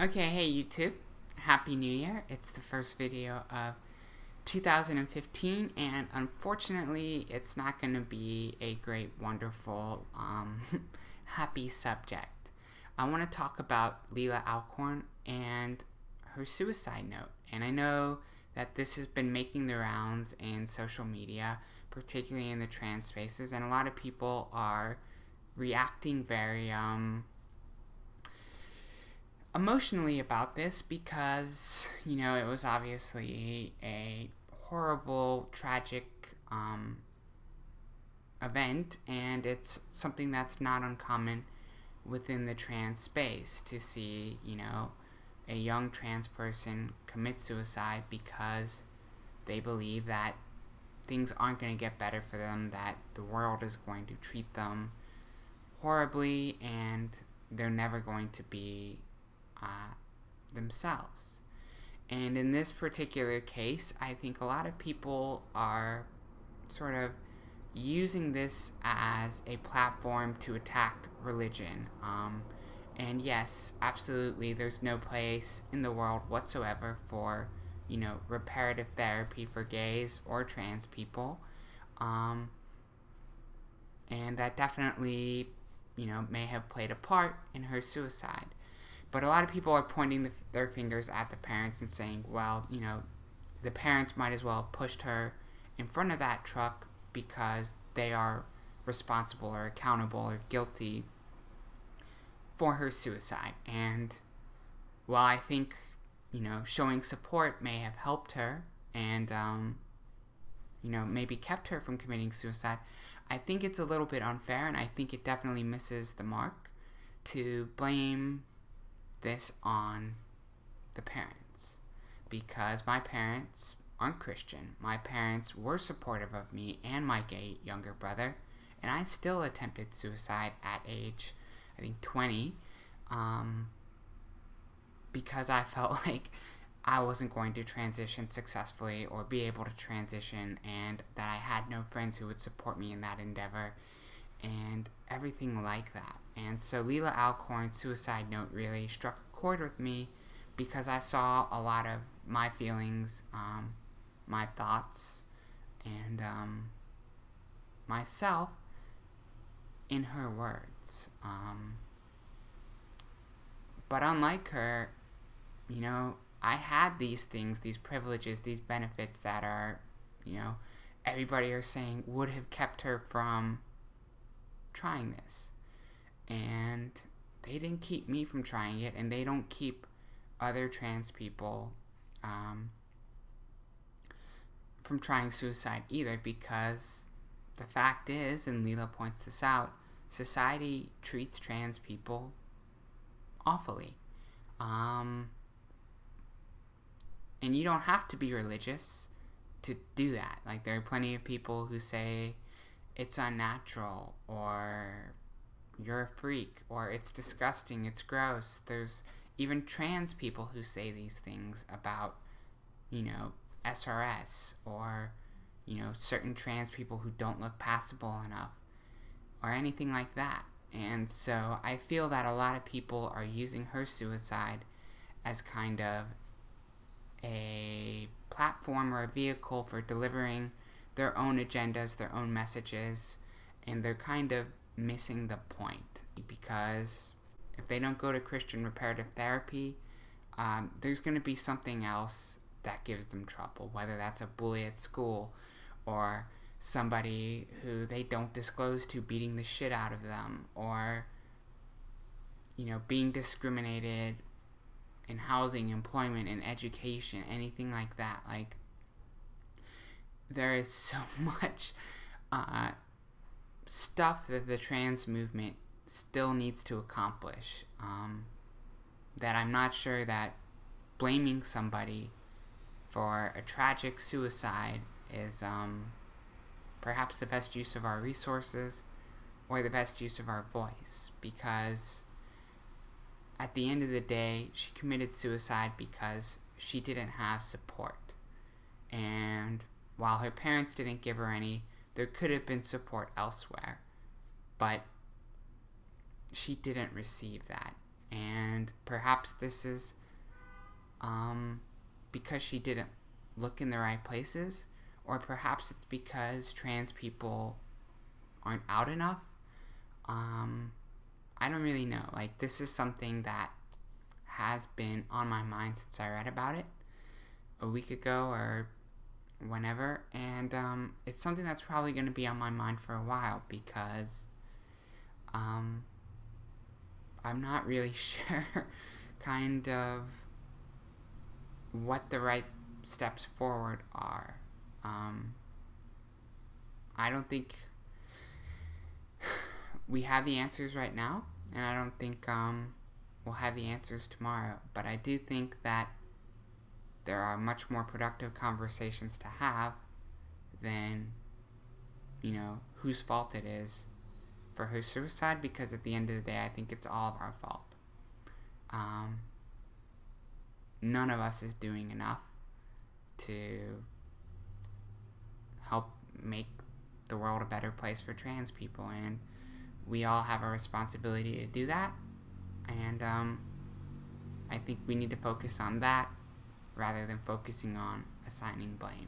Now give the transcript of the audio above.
Okay, hey YouTube. Happy New Year. It's the first video of 2015, and unfortunately, it's not going to be a great, wonderful, happy subject. I want to talk about Leelah Alcorn and her suicide note. And I know that this has been making the rounds in social media, particularly in the trans spaces, and a lot of people are reacting very, emotionally about this because, it was obviously a horrible, tragic event, and it's something that's not uncommon within the trans space to see, a young trans person commit suicide because they believe that things aren't going to get better for them, that the world is going to treat them horribly, and they're never going to be themselves. And in this particular case, I think a lot of people are sort of using this as a platform to attack religion. And yes, absolutely, there's no place in the world whatsoever for, reparative therapy for gays or trans people. And that definitely, may have played a part in her suicide. But a lot of people are pointing their fingers at the parents and saying, well, the parents might as well have pushed her in front of that truck because they are responsible or accountable or guilty for her suicide. And while I think, showing support may have helped her and, maybe kept her from committing suicide, I think it's a little bit unfair, and I think it definitely misses the mark to blame this on the parents, because my parents aren't Christian. My parents were supportive of me and my gay younger brother, and I still attempted suicide at age, I think, 20, because I felt like I wasn't going to transition successfully or be able to transition, and that I had no friends who would support me in that endeavor and everything like that. And so Leelah Alcorn's suicide note really struck a chord with me because I saw a lot of my feelings, my thoughts, and myself in her words. But unlike her, I had these things, these privileges, these benefits that are, everybody are saying would have kept her from trying this. And they didn't keep me from trying it, and they don't keep other trans people from trying suicide either, because the fact is, and Leelah points this out, society treats trans people awfully. And you don't have to be religious to do that. Like, there are plenty of people who say it's unnatural, or you're a freak, or it's disgusting, it's gross. There's even trans people who say these things about, SRS, or, certain trans people who don't look passable enough, or anything like that. And so I feel that a lot of people are using her suicide as kind of a platform or a vehicle for delivering their own agendas, their own messages, and they're kind of missing the point, because if they don't go to Christian reparative therapy, there's going to be something else that gives them trouble, whether that's a bully at school, or somebody who they don't disclose to beating the shit out of them, or, being discriminated in housing, employment, and education, anything like that. Like, there is so much stuff that the trans movement still needs to accomplish, that I'm not sure that blaming somebody for a tragic suicide is perhaps the best use of our resources or the best use of our voice, because at the end of the day, she committed suicide because she didn't have support. And while her parents didn't give her any, there could have been support elsewhere, but she didn't receive that. And perhaps this is because she didn't look in the right places, or perhaps it's because trans people aren't out enough. I don't really know. Like, this is something that has been on my mind since I read about it a week ago or whenever, and it's something that's probably going to be on my mind for a while, because I'm not really sure kind of what the right steps forward are. I don't think we have the answers right now, and I don't think we'll have the answers tomorrow, but I do think that there are much more productive conversations to have than, whose fault it is for her suicide, because at the end of the day, I think it's all of our fault. None of us is doing enough to help make the world a better place for trans people, and we all have a responsibility to do that, and I think we need to focus on that rather than focusing on assigning blame.